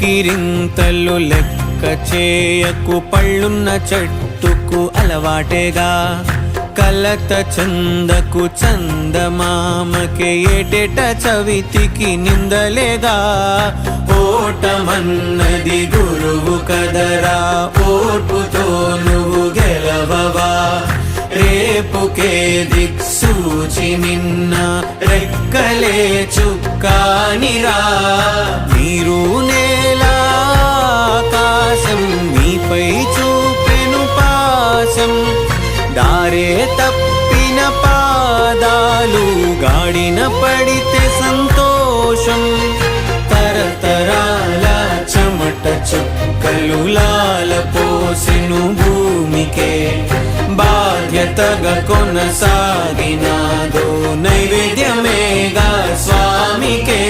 గిరింతలు లెక్క చేయకు, పళ్ళున్న చెట్టుకు అలవాటేగా. కలత చందకు చందమామకే ఏటేట చవితికి నిందలేగా. ఓటమన్నది గురువు కదరా, ఓర్పుతో నువ్వు గెలవవా. రేపుకే దిక్సూచి నిన్న రెక్కలే చుక్కానిరా. నీరు నేల ఆకాశం నీపై చూపెను పాశం. దారే తప్పిన పాదాలు గాడిన పడితే సంతోషం. తరతరాల చెమట చుక్కలు లాల పోసెను భూమికే. బాధ్యతగా కొనసాగినాదో నైవేద్యమేగా స్వామికే.